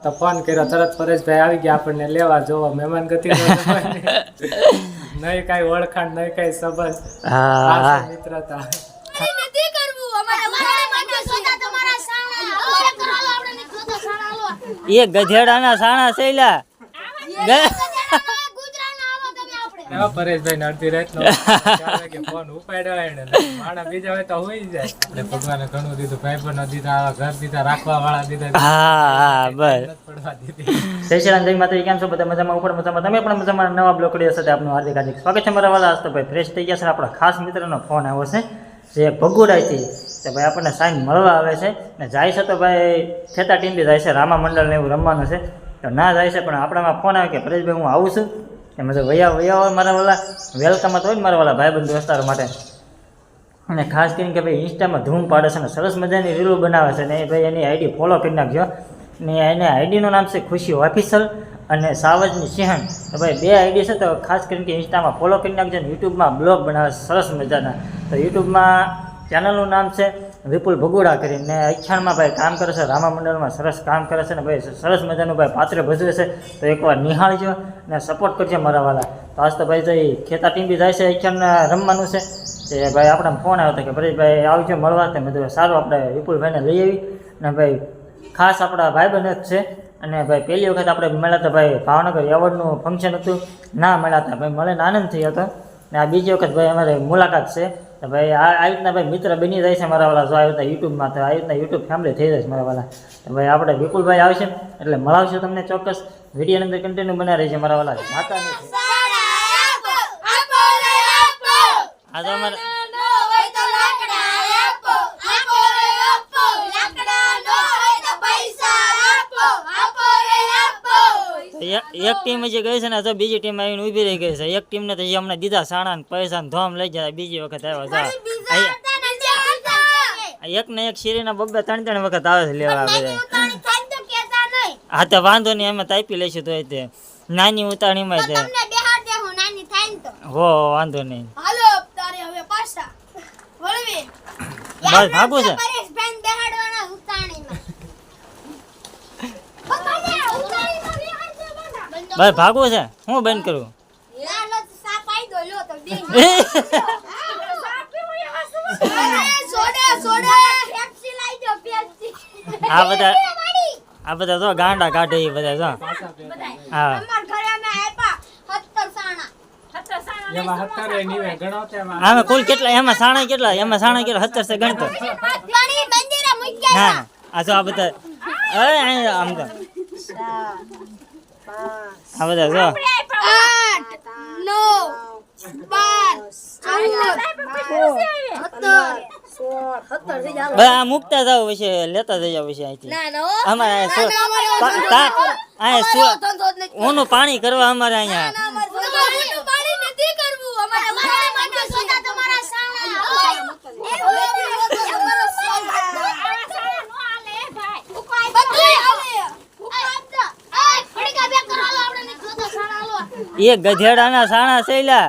તો ફોન કર્યો તરત પરેશભાઈ આવી ગયા આપણને લેવા જોવા મહેમાન ગતિ નહીં કાંઈ ઓળખાણ નહીં કાંઈ સંબંધ હા મિત્રતા એ ગધેડાના સાણા સૈલા પરેશભાઈ ને અડધી રાત ફોન ઉપાડ્યો ને માણા બીજા હોય તો હોઈ જાય એટલે ભગવાને ઘણું દીધું ભાઈ પણ દીધા ઘર દીધા રાખવા વાળા દીધા હા બસ પડવા દીધી જય શ્રી રામ જય માતાજી કેમ છો બધા મજામાં ઉપર મજામાં તમે પણ મજામાં નવા બ્લોગ વિડિયો સાથે આપનું હાર્દિક હાર્દિક સ્વાગત છે મારા વાલા તો ભાઈ ફ્રેશ થઈ ગયા છે આપણા ખાસ મિત્રનો ફોન આવ્યો છે જે ભગુડાઈથી તો ભાઈ આપણને સાઈન મળવા આવે છે ને જાય છે તો ભાઈ ખેતા ટીમથી જાય છે રામા મંડળ ને એવું રમવાનું છે તો ના જાય છે પણ આપણામાં ફોન આવે કે પરેશભાઈ હું આવું છું એમાં તો વયા મારા વાલા વેલકમ તો હોય ને મારા વાલા ભાઈબંધ દોસ્તારો માટે અને ખાસ કરીને કે ભાઈ ઇન્સ્ટામાં ધૂમ પાડે છે ને સરસ મજાની રીલો બનાવે છે ને ભાઈ એની આઈડી ફોલો કરી નાખજો ને એને આઈડીનું નામ છે ખુશી ઓફિશિયલ અને સાવજની સિંહણ તો ભાઈ બે આઈડી છે તો ખાસ કરીને કે ઇન્સ્ટામાં ફોલો કરી નાખજો ને યુટ્યુબમાં બ્લોગ બનાવે છે સરસ મજાના તો યુટ્યુબમાં ચેનલનું નામ છે વિપુલ ભગુડા કરીને અખ્યાણમાં ભાઈ કામ કરે છે રામા મંડળમાં સરસ કામ કરે છે ને ભાઈ સરસ મજાનું ભાઈ પાત્ર ભજવે છે તો એકવાર નિહાળજો ને સપોર્ટ કરજો મારા વાલા તો આજ તો ભાઈ તો એ ખેતા ટીમ બી જાય છે અખ્યાણ રમવાનું છે તે ભાઈ આપણે ફોન આવ્યો હતો કે પરેશભાઈ આવજો મળવા તો મેં તો સારું આપણે વિપુલભાઈને લઈ આવી ને ભાઈ ખાસ આપણા ભાઈબંધ જ છે અને ભાઈ પહેલી વખત આપણે મળ્યા હતા ભાઈ ભાવનગર એવોર્ડનું ફંક્શન હતું ના મળ્યા હતા ભાઈ મળે આનંદ થયો હતો ને આ બીજી વખત ભાઈ અમારે મુલાકાત છે તો ભાઈ આ રીતના ભાઈ મિત્ર બની જાય છે મારા વાલા જો આવી રીતના યુટ્યુબમાં તો આવી રીતના યુટ્યુબ ફેમિલી થઈ જાય છે મારા વાલા તો ભાઈ આપણે વિપુલભાઈ આવશે એટલે મળાવશું તમને ચોક્કસ વિડીયોની અંદર કન્ટિન્યુ બના રહી છે મારા વાલા માતાની આ તો અમારે એક ટીમ જે ગઈ છે ને તો બીજી ટીમ આવીને ઊભી રહી ગઈ છે એક ટીમને તો હમણાં દીધા સાણા ને પૈસા ને ધોમ લઈ જાય બીજી વખત આવ્યા એક ને એક શીરીના બબ્બે ત્રણ વખત આવે છે લેવા બધા હા તો વાંધો નહીં એમાં તાપી લઈશું તો તે નાની ઉતાણીમાં તે હો વાંધો નહીં બસ ભાગું છે બસ ભાગવું છે હું બંધ કરું આ બધા તો ગાંડા કાઢે એ બધા તો હા આમાં કુલ કેટલા એમાં સાણા કેટલા 17 છે ગણતો હા આ જો આ બધા આમ તો આ બધા જો 8 મુકતા જાવ વિશે લેતા જઈ જાવ વિશે અહીંથી અમારે ઓનું પાણી કરવા અમારે અહીંયા એ ગધેડાના સાણા સૈલા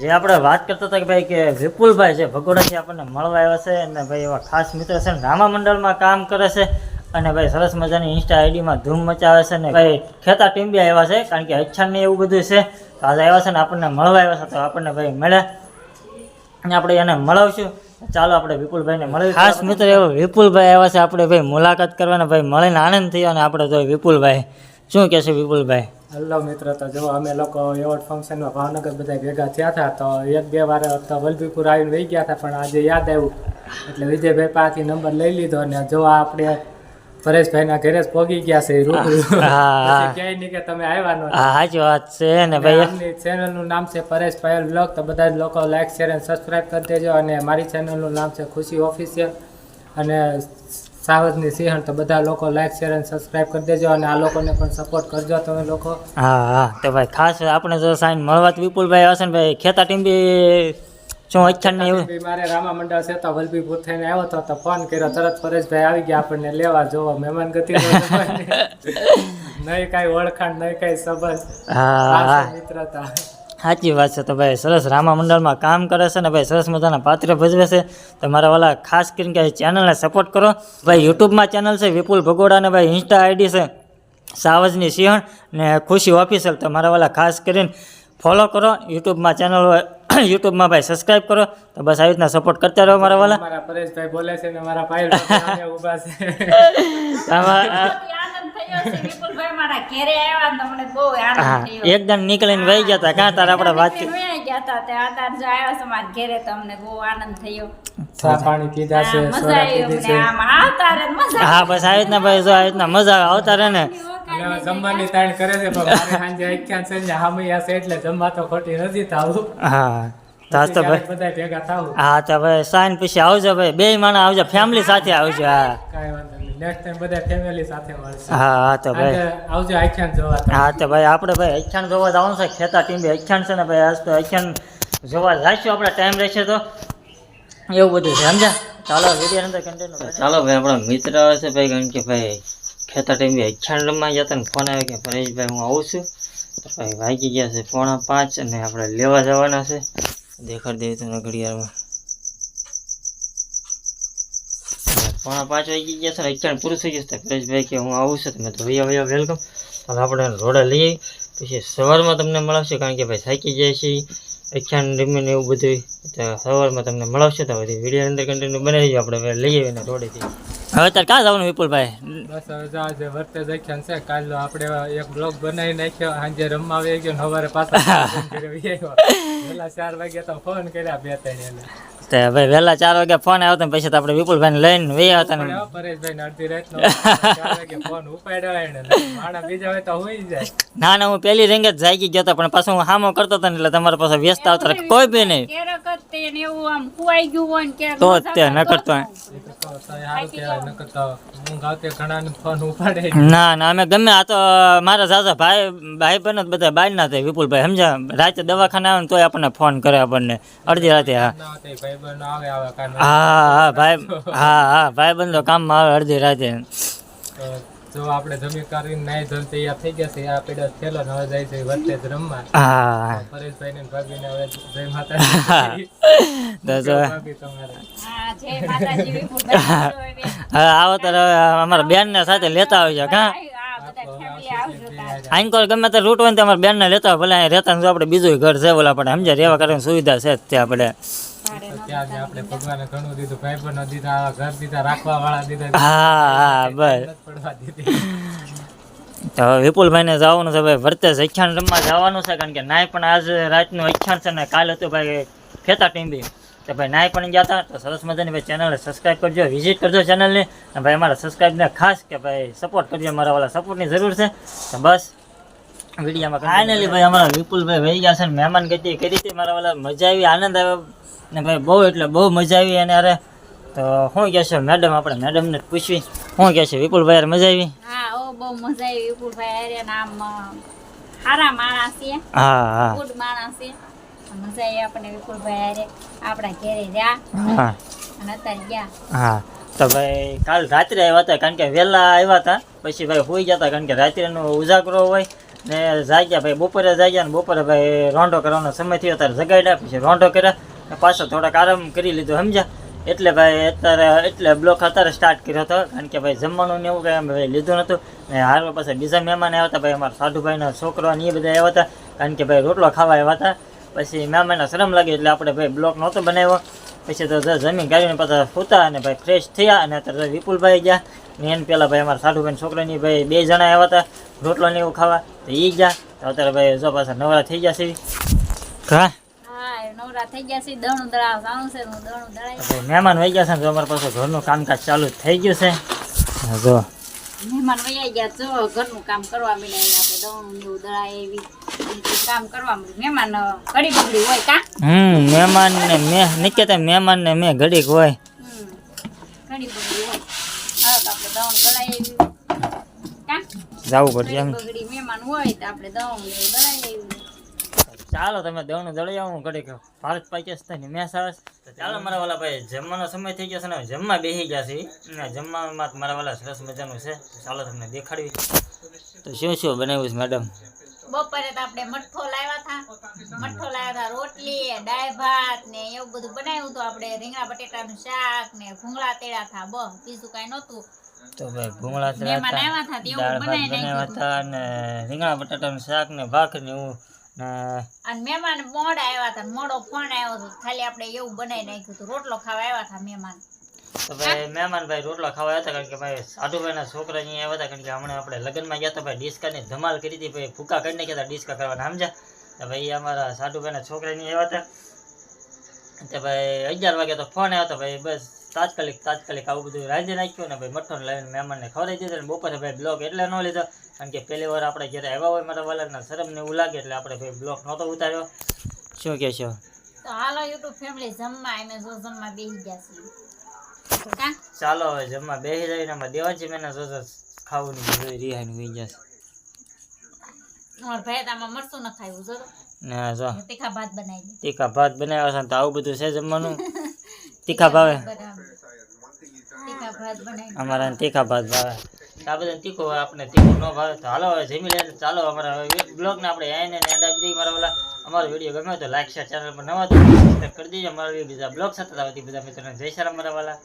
જે આપણે વાત કરતા હતા કે ભાઈ કે વિપુલભાઈ છે ભગોડાથી આપણને મળવા આવ્યા છે અને ભાઈ એવા ખાસ મિત્ર છે રામા મંડળમાં કામ કરે છે અને ભાઈ સરસ મજાની ઇન્સ્ટા આઈડીમાં ધૂમ મચાવે છે ને ભાઈ ખેતા ટીમ બી આવ્યા છે કારણ કે અચ્છા ને એવું બધું છે તો આજે આવ્યા છે ને આપણને મળવા આવ્યા છે તો આપણને ભાઈ મળ્યા અને આપણે એને મળાવશું ચાલો આપણે વિપુલભાઈને મળીએ ખાસ મિત્ર એવો વિપુલભાઈ આવ્યા છે આપણે ભાઈ મુલાકાત કરવાના ભાઈ મળીને આનંદ થયો અને આપણે તો વિપુલભાઈ શું કહેશે વિપુલભાઈ હલો મિત્ર તો જો અમે લોકો એવોર્ડ ફંક્શનમાં ભાવનગર બધા ભેગા થયા હતા તો 1-2 વાર તો વલભીપુર આવીને વહી ગયા હતા પણ આજે યાદ આવ્યું એટલે વિજયભાઈ પાસેથી નંબર લઈ લીધો અને જો આપણે પરેશભાઈના ઘરે જ પહોંચી ગયા છે રૂબરૂ ક્યાંય નહીં કે તમે આવ્યા નો સાચી વાત છે ને ભાઈ એમની ચેનલનું નામ છે પરેશ પાયલ બ્લોગ તો બધા જ લોકો લાઈક શેર અને સબસ્ક્રાઈબ કરી દેજો અને મારી ચેનલનું નામ છે ખુશી ઓફિશિયલ અને સાવજની સિંહણ તો બધા લોકો લાઈક શેર અને સબસ્ક્રાઈબ કરી દેજો અને આ લોકોને પણ સપોર્ટ કરજો તમે લોકો હા તો ભાઈ ખાસ આપણે જો સાઈન મળવા વિપુલભાઈ આવશે ને ભાઈ ખેતા ટીમ બી શું અચ્છા ને એવું મારે રામા મંડળ છે તો વલભીપુર થઈને આવ્યો હતો તો ફોન કર્યો તરત પરેશભાઈ આવી ગયા આપણને લેવા જોવા મહેમાન ગતિ નહીં કાંઈ ઓળખાણ નહીં કાંઈ સંબંધ મિત્રતા સાચી વાત છે. તો ભાઈ સરસ રામા મંડળમાં કામ કરે છે ને ભાઈ સરસ મજાના પાત્ર ભજવે છે. તો મારા વાલા ખાસ કરીને કે ચેનલને સપોર્ટ કરો. ભાઈ યુટ્યુબમાં ચેનલ છે વિપુલ ભગોડા ને ભાઈ ઇન્સ્ટા આઈડી છે સાવજની સિંહણ ને ખુશી ઓફિશિયલ. તો મારા વાલા ખાસ કરીને ફોલો કરો યુટ્યુબમાં ચેનલ હોય યુટ્યુબમાં ભાઈ સબસ્ક્રાઈબ કરો. તો બસ આવી રીતના સપોર્ટ કરતા રહો મારા વાલા. મારા પરેશભાઈ બોલે છે ને મારા ભાઈ ઊભા છે. વિપુલભાઈ મારા ઘરે આવ્યા તમને બહુ આનંદ હા થયો. એકદમ નીકળીને વહી ગયા હતા કાં તાર આપણે વાતચીત વયા ગયા હતા તે અત્યારે જો આવ્યા છો મારા ઘરે તમને બહુ આનંદ થયો. ચા પાણી પીધા છે, મજા સોડા આવી પીધી અમને છે. આમ આવતા રે મજા હા બસ આવી રીતના ભાઈ જો આવી રીતના મજા આવતા રહે ને. અને હવે જમવાની તાણ કરે છે પણ મારે સાંજે આખ્યાન છે ને હામૈયા છે એટલે જમવા તો ખોટી નથી થાવું. હા તો આજ તો ભાઈ બધા ભેગા થાવું. હા તો ભાઈ સાંજ પછી આવજો ભાઈ બે માણસ આવજો ફેમિલી સાથે આવજો. હા કાંઈ વાંધો નહીં. નેક્સ્ટ ટાઈમ બધા ફેમિલી સાથે મળશે. હા હા તો ભાઈ આજે આવજો આખ્યાન જોવા તો. હા તો ભાઈ આપણે ભાઈ અખ્યાન જોવા જવાનું છે. ખેતા ટીમ અખ્યાન છે ને ભાઈ આજ તો અખ્યાન જોવા જઈશું આપણે ટાઈમ રહેશે તો એવું બધું છે સમજ્યા. ચાલો વિડીયો અંદર કન્ટિન્યુ. ચાલો ભાઈ આપણા મિત્ર આવે છે ભાઈ કારણ કે ભાઈ ખેતા ટીમ અખ્યાન રમવા ગયા હતા ને ફોન આવ્યો કે પરેશભાઈ હું આવું છું. તો ભાઈ વાગી ગયા છે 4:45 અને આપણે લેવા જવાના છે. દેખાડી દેવી તમને ઘડિયાળમાં 4:05 વાગી ગયા છે ને અખ્યાન પૂરું થઈ ગયું છે. પરેશભાઈ કે હું આવું છું તમે તો ભૈયા વેલકમ. તો આપણે રોડે લઈ આવી પછી સવારમાં તમને મળાવશે કારણ કે ભાઈ થાકી જાય છે અખ્યાન રમીને એવું બધું. તો સવારમાં તમને મળાવશે તો બધી વિડીયો અંદર કન્ટિન્યુ બનાવી આપણે લઈ આવીને રોડેથી. હવે તાર ક્યાં જવાનું વિપુલભાઈ? બસ હવે જો આજે વર્તે જ આખ્યાન છે. કાલનો આપણે એક બ્લોગ બનાવી નાખ્યો, સાંજે રમવા આવી ગયો ને સવારે પાછા ઘરે વહી આવ્યો. પેલા 4 વાગ્યા તો ફોન કર્યા 2-3 એને. તો ભાઈ વહેલા 4 વાગે ફોન આવ્યો તો પછી તો આપણે વિપુલભાઈને લઈને વહી આવતા ને. પરેશભાઈ અડધી રાતનો 4 વાગે ફોન ઉપાડ્યો એને. માણા બીજા હોય તો હોઈ જાય. ના ના હું પહેલી રેંગે જ જાગી ગયો હતો પણ પાછું હું હામો કરતો હતો ને એટલે તમારા પાસે વ્યસ્ત આવતા રહે. કોઈ બી નહીં ક્યારેક જ તે ને એવું આમ ખુવાઈ ગયું હોય ને ક્યારેક તો જ મજા તે ન કરતો. એ તો સારું કહેવાય. નકર તો ઊંઘ આવતે ઘણાને ફોન ઉપાડે. ના ના અમે ગમે આ તો મારા સાસા ભાઈ બહેનો બધા બહાર ના થાય વિપુલભાઈ સમજ્યા. રાતે દવાખાને આવે ને તોય આપણને ફોન કરે આપણને અડધી રાતે. હા ના હોતે ભાઈબંધો આવે કાન. હા ભાઈ હા ભાઈ બંધો કામમાં આવે અડધી રાતે. તો જો આપણે જમી કરીને નાઈ ધોઈને તૈયાર થઈ ગયા છે. આ પેડો થેલો ને હવે જાય છે વર્તે જ રમવા. હા પરેશભાઈ ને ભાભીને હવે જય માતાજી. તો જો ભાભી તમારે હા જય માતાજી વિપુલભાઈ. હવે આવો ત્યારે અમારા બેનને સાથે લેતા આવજો કાં. હા બધા ફેમિલી આવજો તાર. આઈન ગમે તે રૂટ હોય ને તમારા બેનને લેતા હોય ભલે અહીં રહેતા ને આપણે બીજું ઘર છે બોલા આપણે સમજ્યા રહેવા કરવાની સુવિધા છે જ ત્યાં આપણે. ત્યાં જ આપણે ભગવાને ઘણું દીધું, ભાઈબંધો દીધા, આવા ઘર દીધા, રાખવા વાળા દીધા, હા બસ નથી પડવા દીધી. તો વિપુલભાઈને જવાનું છે ભાઈ વર્તે અખ્યાન રમવા જવાનું છે કારણ કે નાય પણ આજ રાતનું અખ્યાન છે ને કાલ હતું ભાઈ ખેતા ટીમ્બી. તો ભાઈ નાય પણ ગયા હતા. તો સરસ મજાની ભાઈ ચેનલને સબસ્ક્રાઈબ કરજો, વિઝિટ કરજો ચેનલને. અને ભાઈ અમારા સબસ્ક્રાઈબને ખાસ કે ભાઈ સપોર્ટ કરજો. મારા વાળા સપોર્ટની જરૂર છે. તો બસ વિડીયોમાં ફાઇનલી ભાઈ અમારા વિપુલભાઈ વહી ગયા છે ને મહેમાન ગતિ કરી હતી મારા વાળા. મજા આવી, આનંદ આવ્યો ને ભાઈ બહુ એટલે બહુ મજા આવી. અને અરે તો શું કહેશો મેડમ? આપણે મેડમને પૂછવી શું કહેશે વિપુલભાઈ યાર મજા આવી? હા ઓ બહુ મજા આવી વિપુલભાઈ અરે નામ સારા માણસ છે, હા હા ગુડ માણસ છે. મજા આવી આપણને વિપુલભાઈ અરે આપણા ઘરે રહ્યા હા અને અત્યારે ગયા. હા તો ભાઈ કાલ રાત્રે આવ્યા હતા કારણ કે વહેલા આવ્યા હતા પછી ભાઈ હોઈ ગયા હતા કારણ કે રાત્રેનો ઉજાગરો હોય ને જાગ્યા ભાઈ બપોરે જાગ્યા ને બપોરે ભાઈ રોંઢો કરવાનો સમય થયો ત્યારે જગાડ્યા પછી રોંઢો કર્યા ને પાછો થોડાક આરામ કરી લીધો સમજ્યા. એટલે ભાઈ અત્યારે એટલે બ્લોક અત્યારે સ્ટાર્ટ કર્યો હતો કારણ કે ભાઈ જમવાનું ને એવું કંઈ ભાઈ લીધું નહોતું. ને હારવા પાછા બીજા મહેમાન આવ્યા હતા ભાઈ અમારા સાધુભાઈના છોકરા ને એ બધા આવ્યા હતા કારણ કે ભાઈ રોટલો ખાવા આવ્યા હતા. પછી મહેમાનને શરમ લાગી એટલે આપણે ભાઈ બ્લોક નહોતો બનાવ્યો. પછી તો જમીન કાઢીને પાછા સૂતા અને ભાઈ ફ્રેશ થયા અને અત્યારે વિપુલભાઈ ગયા ને એને પહેલાં ભાઈ અમારા સાધુભાઈ છોકરાની ભાઈ 2 જણા આવ્યા હતા રોટલો ને એવું ખાવા તો એ ગયા. તો અત્યારે ભાઈ જો પાછા નવરા થઈ ગયા છે. હા નવરા થઈ ગયા છે. દણું દળાવ જાણું છે હું દણું દળાવી. ભાઈ મહેમાન વહી ગયા છે ને તો અમારા પાસે ઘરનું કામકાજ ચાલુ થઈ ગયું છે. જો મહેમાન વૈયા ગયા જો ઘરનું કામ કરવા મળ્યા આપણે દણું ને એવું દળાય એવી કામ કરવા મળ્યું. મહેમાન ઘડી બગડી હોય કા મહેમાન ને મેં નિકેતા મહેમાન ને મેં ઘડીક હોય ઘડી બગડી હોય. હવે તો આપણે દણું દળાય એવી કા જવું પડશે એમ. બગડી મહેમાન હોય તો આપણે દણું ને એવું દળાય એવી. ચાલો તમે દવનું દળી આવું ઘડીક ભારત પાકિસ્તાન ની મેચ આવે તો ચાલો મારા વાલા ભાઈ જમવાનો સમય થઈ ગયો છે ને જમવા બેસી ગયા છે. ને જમવામાં મારા વાલા સરસ મજાનું છે. ચાલો તમને દેખાડવી તો શું શું બનાવ્યું છે મેડમ? બપોરે તો આપણે મઠ્ઠો લાવ્યા હતા રોટલી દાળ ભાત ને એવું બધું બનાવ્યું હતું આપણે રીંગણા બટેટાનું શાક ને ભૂંગળા તેડા હતા બસ બીજું કઈ નહોતું તો ભાઈ ભૂંગળા મહેમાન આવ્યા હતા તે એવું દાળ ભાત બનાવી બનાવ્યા નાખ્યું હતા અને રીંગણા બટાટાનું શાક ને ભાખરી ને એવું ને અને મહેમાન મોડા આવ્યા હતા મોડો ફોન આવ્યો હતો ખાલી આપણે એવું બનાવી નાખ્યું હતું રોટલો ખાવા આવ્યા હતા મહેમાન તો ભાઈ મહેમાન ભાઈ રોટલા ખાવા હતા કારણ કે ભાઈ સાધુભાઈના છોકરા અહીંયા આવ્યા હતા કારણ કે હમણાં આપણે લગ્નમાં ગયા હતા ભાઈ ડિસ્કાની ધમાલ કરી હતી ભાઈ ફૂકા કરી નાખ્યા હતા ડિસ્કા કરવાના સમજ્યા તો ભાઈ અમારા સાધુભાઈના છોકરા અહીંયા આવ્યા હતા તો ભાઈ 11 વાગે તો ફોન આવ્યો હતો ભાઈ બસ તાત્કાલિક આવું બધું રાંધી નાખ્યું ને ભાઈ મઠ્ઠો લાવીને મહેમાનને ખવડાવી દીધો ને બપોરે ભાઈ બ્લોગ એટલે ન લીધો કારણ કે પહેલી વાર આપણે ઘરે આવ્યા હોય મારા વાલાના શરમને એવું લાગે એટલે આપણે ભાઈ બ્લોગ નહોતો ઉતાર્યો શું કહેશો તો હાલો યુટ્યુબ ફેમિલી જમવા અમે જો જમવા બેસી ગયા છીએ કા ચાલો હવે જમવા બેસી જઈને અમે દેવાજી મહિના જો ખાવું નહીં રિહાઈને હોઈ જશે ઓર ભાઈ તામાં મરચું ન ખાયું જો ને જો તીખા ભાત બનાવી દે તીખા ભાત બનાવ્યા છે ને તો આવું બધું છે જમવાનું તીખા ભાવે તીખા ભાત બનાવી અમારા તીખા ભાત ભાવે આ બધા તીખું હોય આપણે તીખું ન ભાવે તો હાલો હવે જમી લઈએ ચાલો અમારા બ્લોગને આપણે આઈને એન્ડ આપી દઈએ મારા વાલા અમારો વિડીયો ગમ્યો તો લાઈક શેર ચેનલ પર નવા તો સબસ્ક્રાઇબ કરી દેજો અમારા બીજા બ્લોગ સાથે બધા મિત્રોને જય શ્રી રામ મારા વાલા